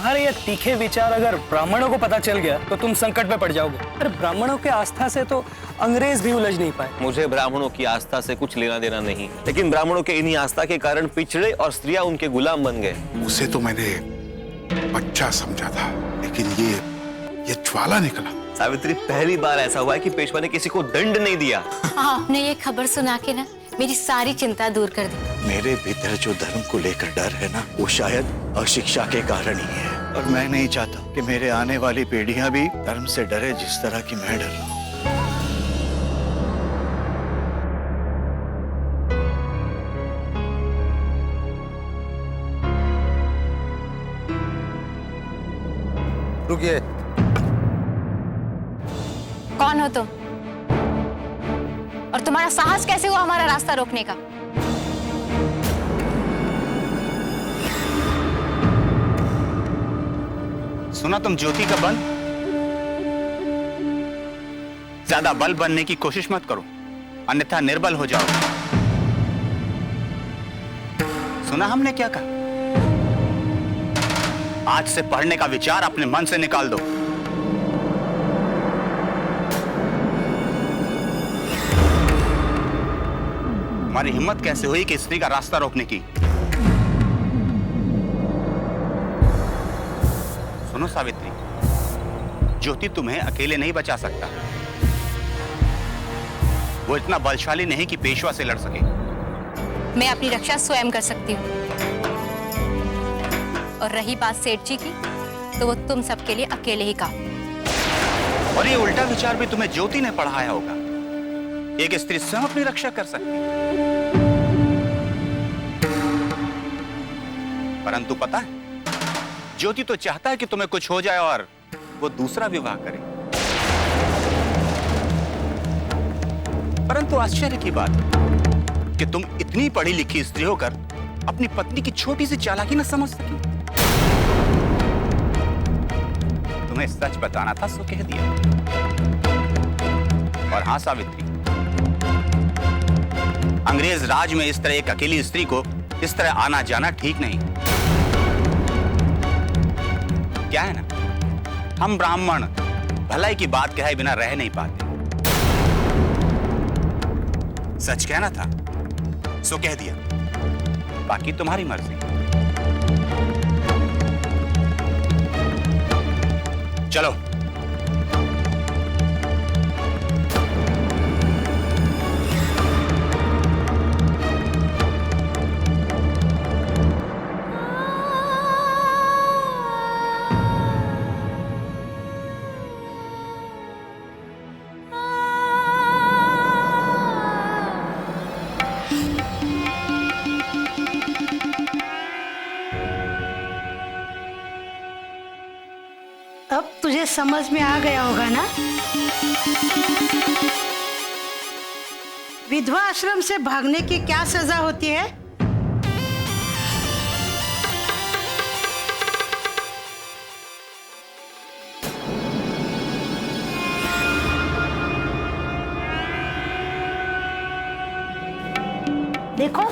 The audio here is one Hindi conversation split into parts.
तुम्हारे ये तीखे विचार अगर ब्राह्मणों को पता चल गया तो तुम संकट में पड़ जाओगे। अरे ब्राह्मणों के आस्था से तो अंग्रेज भी उलझ नहीं पाए। मुझे ब्राह्मणों की आस्था से कुछ लेना देना नहीं, लेकिन ब्राह्मणों के इन्हीं आस्था के कारण पिछड़े और स्त्रियां उनके गुलाम बन गए। उसे तो मैंने बच्चा समझा था, लेकिन ये ज्वाला निकला। सावित्री, पहली बार ऐसा हुआ है कि पेशवा ने किसी को दंड नहीं दिया। आपने ये खबर सुना के ना मेरी सारी चिंता दूर कर दी। मेरे भीतर जो धर्म को लेकर डर है ना, वो शायद अशिक्षा के कारण ही है। और मैं नहीं चाहता कि मेरे आने वाली पीढ़ियां भी धर्म से डरे जिस तरह की मैं डर रहा हूँ। रुकिए। कौन हो तुम? और तुम्हारा साहस कैसे हुआ हमारा रास्ता रोकने का? सुना तुम ज्योति का बल? ज्यादा बल बनने की कोशिश मत करो, अन्यथा निर्बल हो जाओ। सुना हमने क्या कहा? आज से पढ़ने का विचार अपने मन से निकाल दो। हमारी हिम्मत कैसे हुई कि स्त्री का रास्ता रोकने की? सुनो सावित्री, ज्योति तुम्हें अकेले नहीं बचा सकता। वो इतना बलशाली नहीं कि पेशवा से लड़ सके। मैं अपनी रक्षा स्वयं कर सकती हूँ। और रही बात सेठ जी की, तो वो तुम सबके लिए अकेले ही काम। और ये उल्टा विचार भी तुम्हें ज्योति ने पढ़ाया होगा। एक स्त्री स्वयं अपनी रक्षा कर सकती है। परंतु पता है, ज्योति तो चाहता है कि तुम्हें कुछ हो जाए और वो दूसरा विवाह करे। परंतु आश्चर्य की बात कि तुम इतनी पढ़ी लिखी स्त्री होकर अपनी पत्नी की छोटी सी चालाकी न समझ सकी। तुम्हें सच बताना था, सो कह दिया। और हां सावित्री, अंग्रेज राज में इस तरह एक अकेली स्त्री को इस तरह आना जाना ठीक नहीं। क्या है ना, हम ब्राह्मण भलाई की बात कहे बिना रह नहीं पाते। सच कहना था, सो कह दिया। बाकी तुम्हारी मर्जी। चलो। अब तुझे समझ में आ गया होगा ना? विधवा आश्रम से भागने की क्या सजा होती है? देखो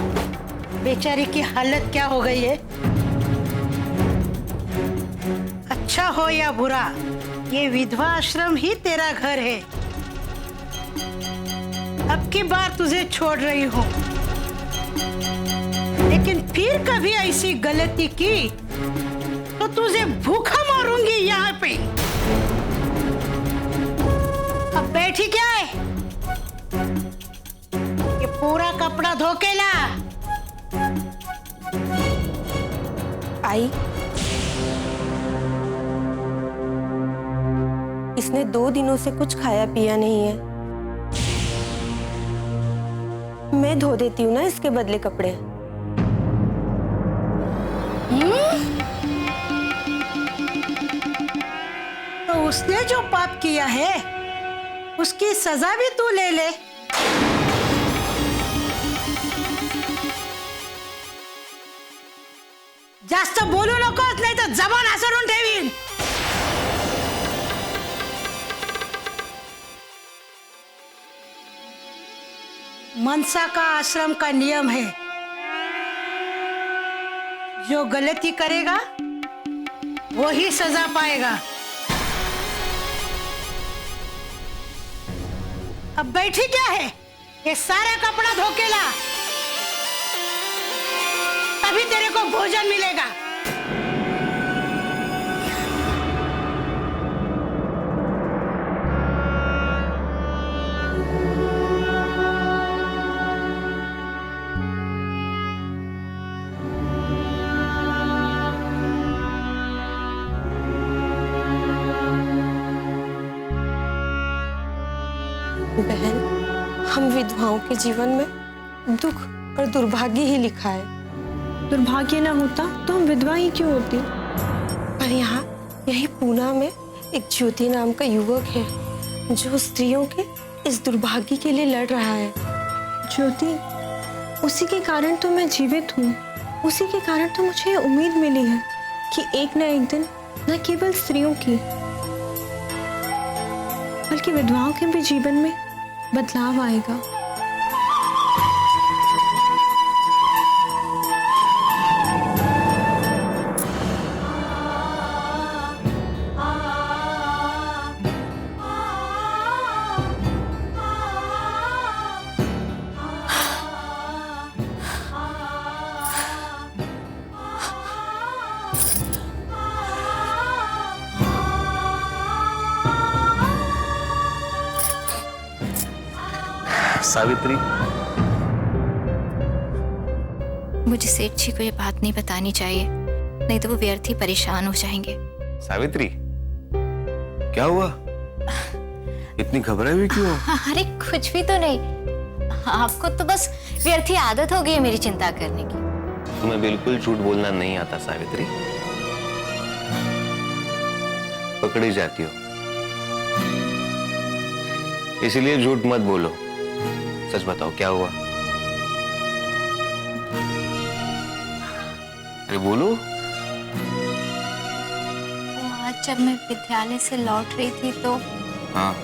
बेचारी की हालत क्या हो गई है। अच्छा हो या बुरा, ये विधवा आश्रम ही तेरा घर है। अब की बार तुझे छोड़ रही हूँ, लेकिन फिर कभी ऐसी गलती की तो तुझे भूखा मारूंगी यहाँ पे। अब बैठी क्या है? ये पूरा कपड़ा धो के ला। आई, इसने 2 दिनों से कुछ खाया पिया नहीं है। मैं धो देती हूँ ना इसके बदले कपड़े। तो उसने जो पाप किया है उसकी सजा भी तू ले ले। जास्त बोलू नकोस, नाही तर जबान आसरून ठेवीन। मनसा का आश्रम का नियम है, जो गलती करेगा वही सजा पाएगा। अब बैठी क्या है, ये सारा कपड़ा धो के ला, तभी तेरे को भोजन मिलेगा। बहन, हम विधवाओं के जीवन में दुख और दुर्भाग्य ही लिखा है। दुर्भाग्य ना होता तो हम विधवा ही क्यों होती। पर यहाँ यही पूना में एक ज्योति नाम का युवक है जो स्त्रियों के इस दुर्भाग्य के लिए लड़ रहा है। ज्योति, उसी के कारण तो मैं जीवित हूँ। उसी के कारण तो मुझे उम्मीद मिली है कि एक ना एक दिन न केवल स्त्रियों की बल्कि विधवाओं के भी जीवन में बदलाव आएगा। सावित्री, मुझे सेठ जी को ये बात नहीं बतानी चाहिए, नहीं तो वो व्यर्थ ही परेशान हो जाएंगे। सावित्री, क्या हुआ? इतनी घबराई हुई क्यों? अरे कुछ भी तो नहीं, आपको तो बस व्यर्थ ही आदत हो गई है मेरी चिंता करने की। तुम्हें बिल्कुल झूठ बोलना नहीं आता सावित्री, पकड़ी जाती हो, इसलिए झूठ मत बोलो। सच बताओ, क्या हुआ? अरे बोलो। आज जब मैं विद्यालय से लौट रही थी तो हाँ,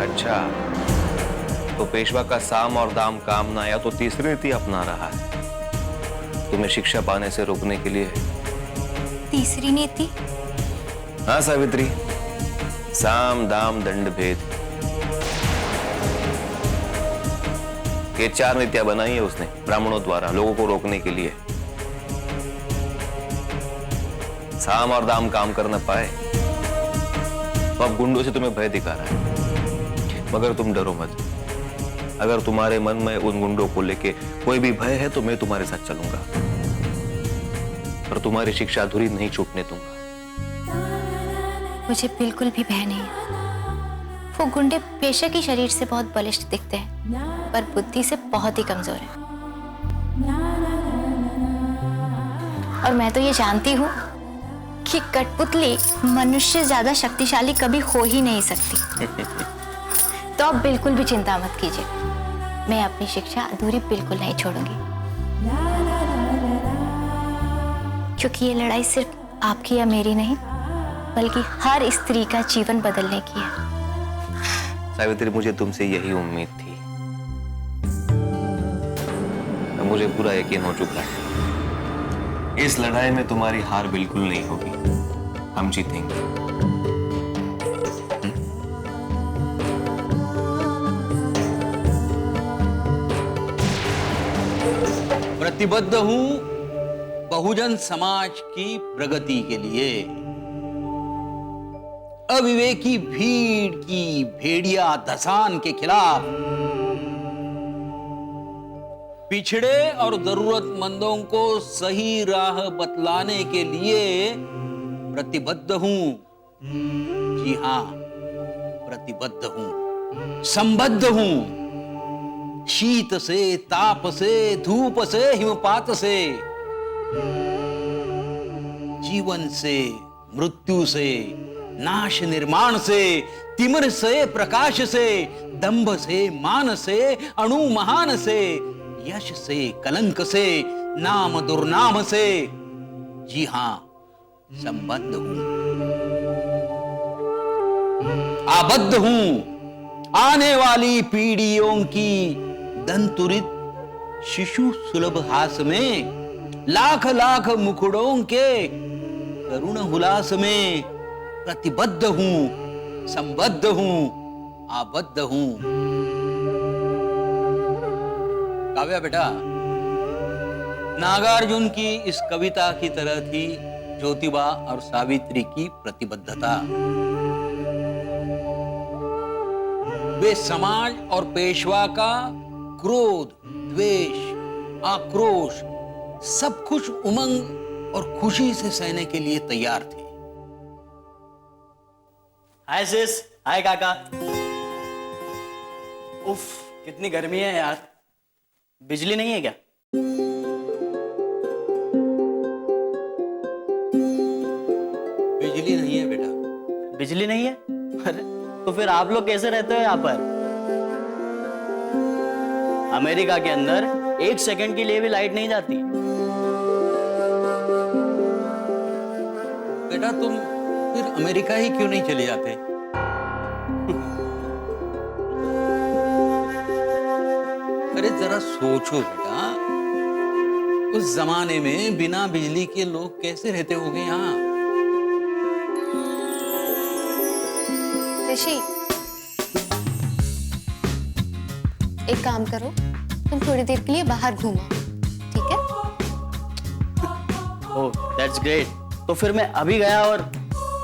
अच्छा, तो पेशवा का साम और दाम काम ना आया तो तीसरी नीति अपना रहा है तुम्हें शिक्षा पाने से रोकने के लिए। तीसरी नीति? हाँ सावित्री, साम दाम दंड भेद, ये 4 नीतियां बनाई है उसने ब्राह्मणों द्वारा लोगों को रोकने के लिए। साम और दाम काम कर न पाए तो अब गुंडों से तुम्हें भय दिखा रहा है, मगर तुम डरो मत। अगर तुम्हारे मन में उन गुंडों को लेके कोई भी भय है तो मैं तुम्हारे साथ चलूंगा, पर तुम्हारी शिक्षा अधूरी नहीं छूटने दूंगा। मुझे बिल्कुल भी भय नहीं है। वो गुंडे बेशक ही शरीर से बहुत बलिष्ठ दिखते हैं, पर बुद्धि से बहुत ही कमजोर है। और मैं तो ये जानती हूँ कि कठपुतली मनुष्य ज्यादा शक्तिशाली कभी हो ही नहीं सकती। तो आप बिल्कुल भी चिंता मत कीजिए, मैं अपनी शिक्षा अधूरी बिल्कुल नहीं छोड़ूंगी, क्योंकि ये लड़ाई सिर्फ आपकी या मेरी नहीं, बल्कि हर स्त्री का जीवन बदलने की है। सावित्री, मुझे तुमसे यही उम्मीद थी, मुझे पूरा यकीन हो चुका है। इस लड़ाई में तुम्हारी हार बिल्कुल नहीं होगी, हम जीतेंगे। प्रतिबद्ध हूं बहुजन समाज की प्रगति के लिए। अविवेकी भीड़ की भेड़िया धसान के खिलाफ, पिछड़े और जरूरतमंदों को सही राह बतलाने के लिए प्रतिबद्ध हूं। जी हां, प्रतिबद्ध हूं, संबद्ध हूं। शीत से, ताप से, धूप से, हिमपात से, जीवन से, मृत्यु से, नाश निर्माण से, तिमिर से, प्रकाश से, दंभ से, मान से, अणु महान से, यश से, कलंक से, नाम दुर्नाम से, जी हां, संबद्ध हूं, आबद्ध हूं आने वाली पीढ़ियों की दंतुरित शिशु सुलभ हास में, लाख लाख मुकुड़ों के करुण हुलास में प्रतिबद्ध हूं, संबद्ध हूं, आबद्ध हूं। काव्या बेटा, नागार्जुन की इस कविता की तरह थी ज्योतिबा और सावित्री की प्रतिबद्धता। वे समाज और पेशवा का क्रोध, द्वेष, आक्रोश सब कुछ उमंग और खुशी से सहने के लिए तैयार थे। हाय सिस, हाय काका। उफ, कितनी गर्मी है यार। बिजली नहीं है क्या? बिजली नहीं है बेटा। बिजली नहीं है? अरे तो फिर आप लोग कैसे रहते हो यहाँ पर? अमेरिका के अंदर 1 सेकंड के लिए भी लाइट नहीं जाती। बेटा तुम फिर अमेरिका ही क्यों नहीं चले जाते? अरे जरा सोचो बेटा, उस जमाने में बिना बिजली के लोग कैसे रहते होंगे यहाँ? ऋषि, एक काम करो, तुम थोड़ी देर के लिए बाहर घूमो, ठीक है? ओह, दैट्स ग्रेट। तो फिर मैं अभी गया और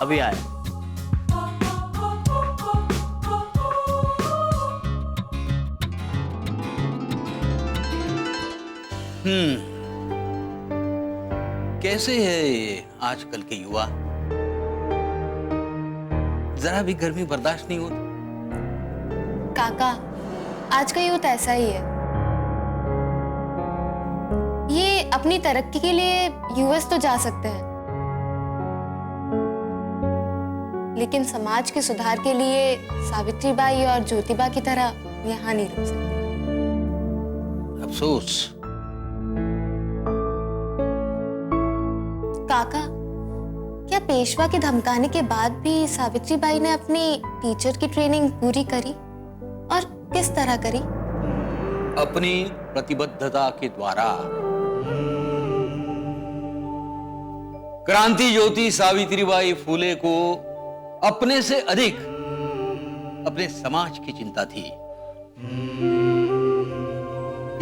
अभी आया। कैसे है ये आजकल के युवा? जरा भी गर्मी बर्दाश्त नहीं होती। काका, आज का यूथ ऐसा ही है। ये अपनी तरक्की के लिए यूएस तो जा सकते हैं, लेकिन समाज के सुधार के लिए सावित्रीबाई और ज्योतिबा की तरह यहाँ नहीं रुक सकते। अफसोस। काका, क्या पेशवा के धमकाने के बाद भी सावित्रीबाई ने अपनी टीचर की ट्रेनिंग पूरी करी? और किस तरह करी? अपनी प्रतिबद्धता के द्वारा। क्रांति ज्योति सावित्रीबाई फूले को अपने से अधिक अपने समाज की चिंता थी।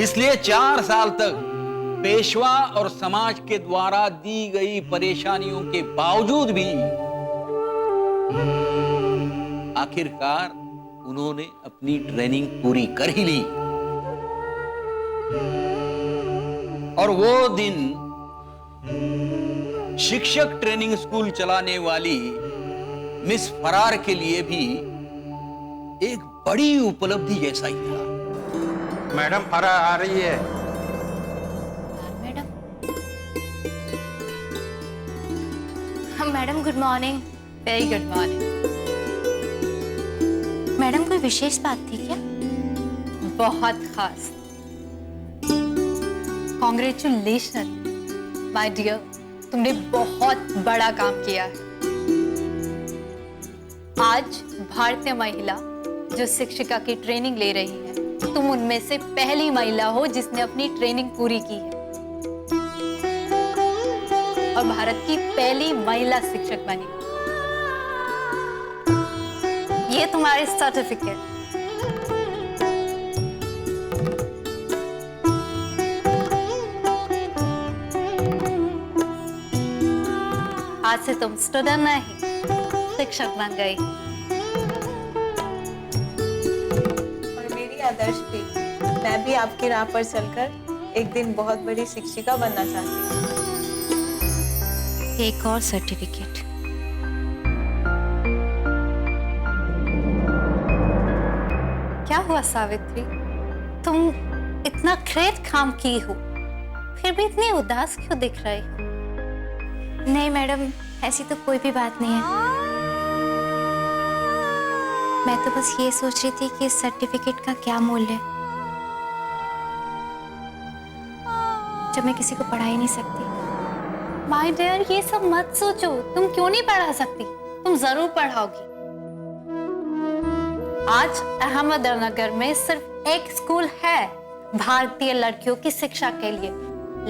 इसलिए 4 साल तक पेशवा और समाज के द्वारा दी गई परेशानियों के बावजूद भी आखिरकार उन्होंने अपनी ट्रेनिंग पूरी कर ही ली। और वो दिन शिक्षक ट्रेनिंग स्कूल चलाने वाली मिस फरार के लिए भी एक बड़ी उपलब्धि जैसा ही था। मैडम फरार आ रही है। Madam, madam good morning. Very good morning. Madam, कोई विशेष बात थी क्या? बहुत खास। कॉन्ग्रेचुलेशन माय डियर, तुमने बहुत बड़ा काम किया है। आज भारतीय महिला जो शिक्षिका की ट्रेनिंग ले रही है, तुम उनमें से पहली महिला हो जिसने अपनी ट्रेनिंग पूरी की है और भारत की पहली महिला शिक्षक बनी। ये तुम्हारे सर्टिफिकेट। आज से तुम स्टूडेंट नहीं, शिक्षक बन गई। और मेरी आदर्श भी, मैं भी आपकी राह पर चलकर एक दिन बहुत बड़ी शिक्षिका बनना चाहती हूँ। एक और सर्टिफिकेट। क्या हुआ सावित्री, तुम इतना ग्रेट काम की हो, फिर भी इतनी उदास क्यों दिख रही हो? नहीं मैडम, ऐसी तो कोई भी बात नहीं है। मैं तो बस ये सोच रही थी कि इस सर्टिफिकेट का क्या मूल्य है। जब मैं किसी को पढ़ा ही नहीं सकती। माय डियर, ये सब मत सोचो। तुम क्यों नहीं पढ़ा सकती? तुम जरूर पढ़ाओगी। आज अहमदनगर में सिर्फ एक स्कूल है भारतीय लड़कियों की शिक्षा के लिए,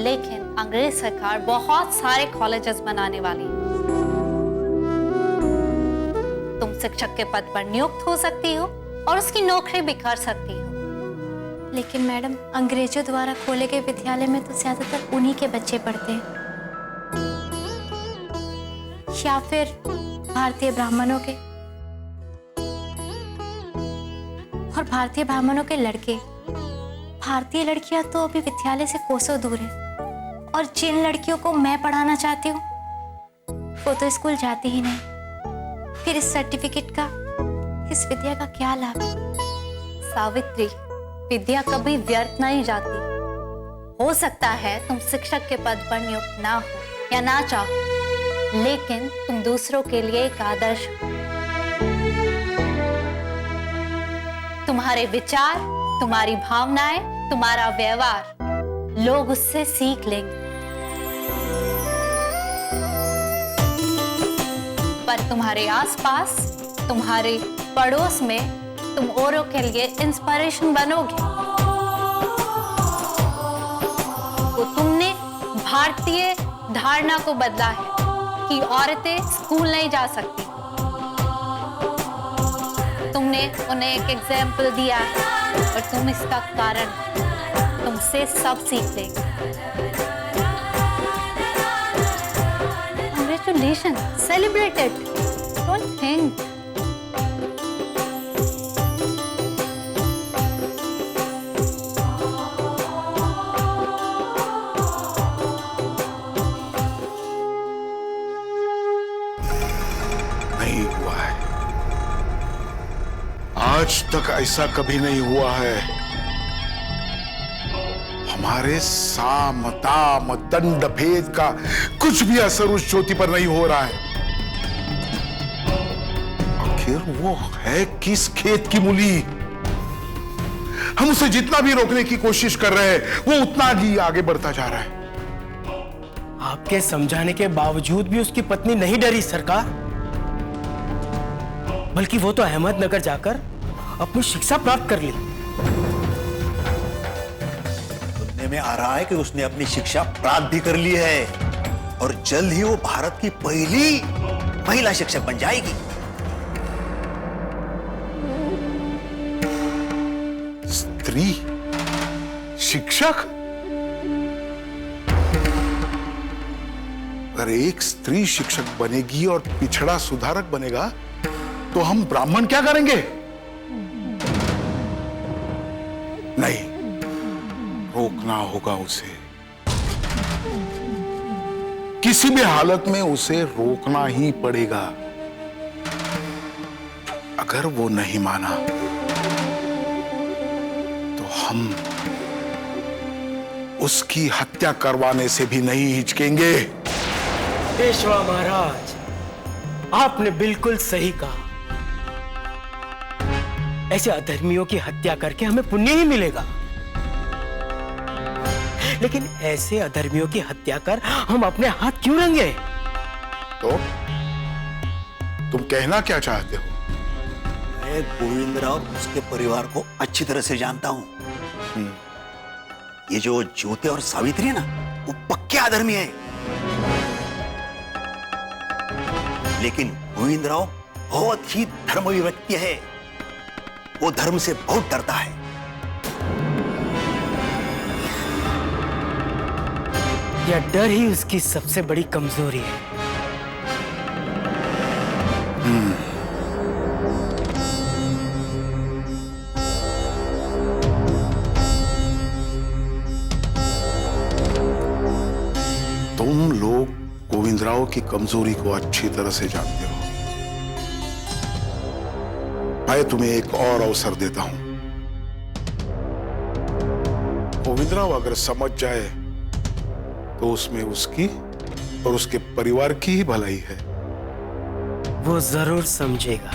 लेकिन अंग्रेज सरकार बहुत सारे कॉलेजेस बनाने वाली है। तुम शिक्षक के पद पर नियुक्त हो सकती हो और उसकी नौकरी भी कर सकती हो। लेकिन मैडम, अंग्रेजों द्वारा खोले गए विद्यालय में तो ज्यादातर उन्हीं के बच्चे पढ़ते हैं, या फिर भारतीय ब्राह्मणों के। और भारतीय ब्राह्मणों के लड़के, भारतीय लड़कियां तो अभी विद्यालय से कोसों दूर है। और जिन लड़कियों को मैं पढ़ाना चाहती हूँ वो तो स्कूल जाती ही नहीं। फिर इस सर्टिफिकेट का, इस विद्या का क्या लाभ है? सावित्री, विद्या कभी व्यर्थ नहीं जाती। हो सकता है तुम शिक्षक के पद पर नियुक्त ना हो या ना चाहो, लेकिन तुम दूसरों के लिए एक आदर्श हो। तुम्हारे विचार, तुम्हारी भावनाएं, तुम्हारा व्यवहार लोग उससे सीख लेंगे। पर तुम्हारे आसपास, तुम्हारे पड़ोस में तुम औरों के लिए इंस्पिरेशन बनोगे। तो तुमने भारतीय धारणा को बदला है कि औरतें स्कूल नहीं जा सकती। तुमने उन्हें एक एग्जाम्पल दिया है और तुम इसका कारण, तुमसे सब सीख लेंगे। Congratulations, celebrate it. Don't think. नहीं हुआ है, आज तक ऐसा कभी नहीं हुआ है। हमारे साम दाम दंड भेद का कुछ भी असर उस ज्योति पर नहीं हो रहा है। आखिर वो है किस खेत की मूली? हम उसे जितना भी रोकने की कोशिश कर रहे हैं वो उतना ही आगे बढ़ता जा रहा है। आपके समझाने के बावजूद भी उसकी पत्नी नहीं डरी सरकार, बल्कि वो तो अहमदनगर जाकर अपनी शिक्षा प्राप्त कर ली। सुनने में आ रहा है कि उसने अपनी शिक्षा प्राप्त भी कर ली है और जल्द ही वो भारत की पहली महिला शिक्षक बन जाएगी। स्त्री शिक्षक? अगर एक स्त्री शिक्षक बनेगी और पिछड़ा सुधारक बनेगा तो हम ब्राह्मण क्या करेंगे? नहीं, रोकना होगा उसे। किसी भी हालत में उसे रोकना ही पड़ेगा। अगर वो नहीं माना तो हम उसकी हत्या करवाने से भी नहीं हिचकेंगे। पेशवा महाराज, आपने बिल्कुल सही कहा। ऐसे अधर्मियों की हत्या करके हमें पुण्य ही मिलेगा, लेकिन ऐसे अधर्मियों की हत्या कर हम अपने हाथ क्यों रंगे? तो तुम कहना क्या चाहते हो? मैं गोविंदराव और उसके परिवार को अच्छी तरह से जानता हूं। ये जो ज्योति और सावित्री है ना, वो पक्के अधर्मी है। लेकिन गोविंदराव बहुत ही धर्मवी व्यक्ति है। वो धर्म से बहुत डरता है। यह डर ही उसकी सबसे बड़ी कमजोरी है। तुम लोग गोविंदराव की कमजोरी को अच्छी तरह से जानते हो। मैं तुम्हें एक और अवसर देता हूं। गोविंदराव अगर समझ जाए तो उसमें उसकी और उसके परिवार की ही भलाई है। वो जरूर समझेगा।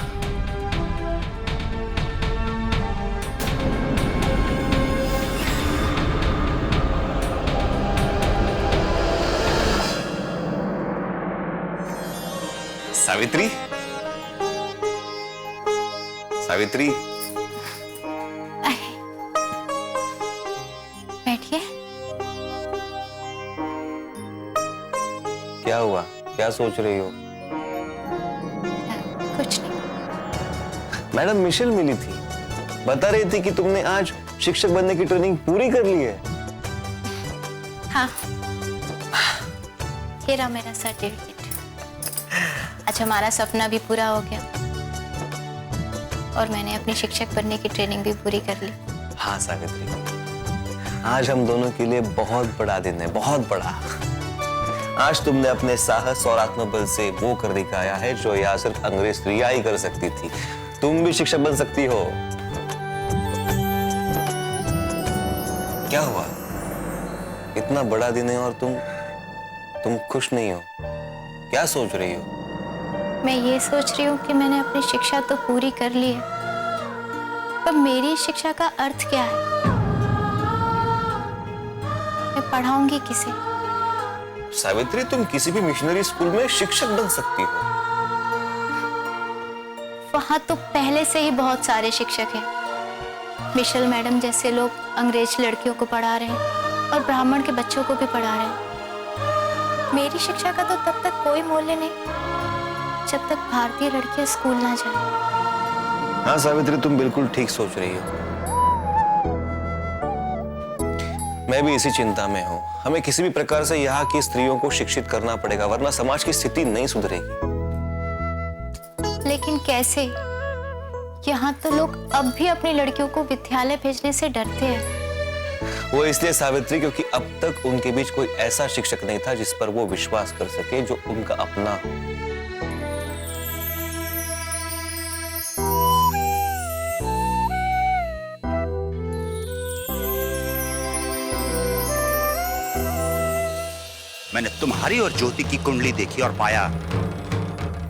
सावित्री, सावित्री, बैठिए। क्या हुआ? क्या सोच रही हो? कुछ नहीं। मैडम मिशेल मिली थी, बता रही थी कि तुमने आज शिक्षक बनने की ट्रेनिंग पूरी कर ली है। हाँ, ये रहा मेरा सर्टिफिकेट। आज हमारा सपना भी पूरा हो गया और मैंने अपनी शिक्षक बनने की ट्रेनिंग भी पूरी कर ली। हाँ सावित्री, आज हम दोनों के लिए बहुत बड़ा दिन है, बहुत बड़ा। आज तुमने अपने साहस और आत्मबल से वो कर दिखाया है जो यहाँ सिर्फ अंग्रेज स्त्रियां ही कर सकती थी। तुम भी शिक्षक बन सकती हो। क्या हुआ? इतना बड़ा दिन है और तुम खुश नहीं हो? क्या सोच रही हो? मैं ये सोच रही हूँ कि मैंने अपनी शिक्षा तो पूरी कर ली है, पर मेरी शिक्षा का अर्थ क्या है? मैं पढ़ाऊंगी किसे? सावित्री, तुम किसी भी मिशनरी स्कूल में शिक्षक बन सकती हो। वहां तो पहले से ही बहुत सारे शिक्षक हैं। मिशेल मैडम जैसे लोग अंग्रेज लड़कियों को पढ़ा रहे हैं और ब्राह्मण के बच्चों को भी पढ़ा रहे हैं। मेरी शिक्षा का तो तब तक कोई मूल्य नहीं जब तक भारतीय लड़कियां स्कूल ना जाएं। हाँ सावित्री, तुम बिल्कुल ठीक सोच रही हो। मैं भी इसी चिंता में हूँ। हमें किसी भी प्रकार से यहाँ की स्त्रियों को शिक्षित करना पड़ेगा, वरना समाज की स्थिति नहीं सुधरेगी। लेकिन कैसे? यहाँ तो लोग अब भी अपनी लड़कियों को विद्यालय भेजने से डरते हैं। वो इसलिए सावित्री क्योंकि अब तक उनके बीच कोई ऐसा शिक्षक नहीं था जिस पर वो विश्वास कर सके, जो उनका अपना हो। मैंने तुम्हारी और ज्योति की कुंडली देखी और पाया।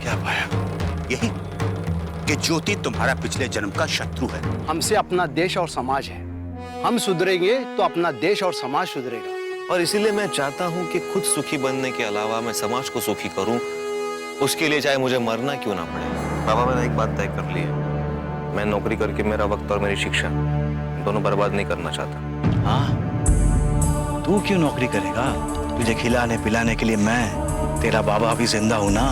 क्या पाया? यही कि ज्योति तुम्हारा पिछले जन्म का शत्रु है। हमसे अपना देश और समाज है। हम सुधरेंगे तो अपना देश और समाज सुधरेगा। और इसीलिए मैं चाहता हूं कि खुद सुखी बनने के अलावा मैं समाज को सुखी करूं। उसके लिए चाहे मुझे मरना क्यों ना पड़े। बाबा, मैंने एक बात तय कर ली है। मैं नौकरी करके मेरा वक्त और मेरी शिक्षा दोनों बर्बाद नहीं करना चाहता। हाँ, तू क्यों नौकरी करेगा? तुझे खिलाने पिलाने के लिए मैं, तेरा बाबा, भी जिंदा हूं ना।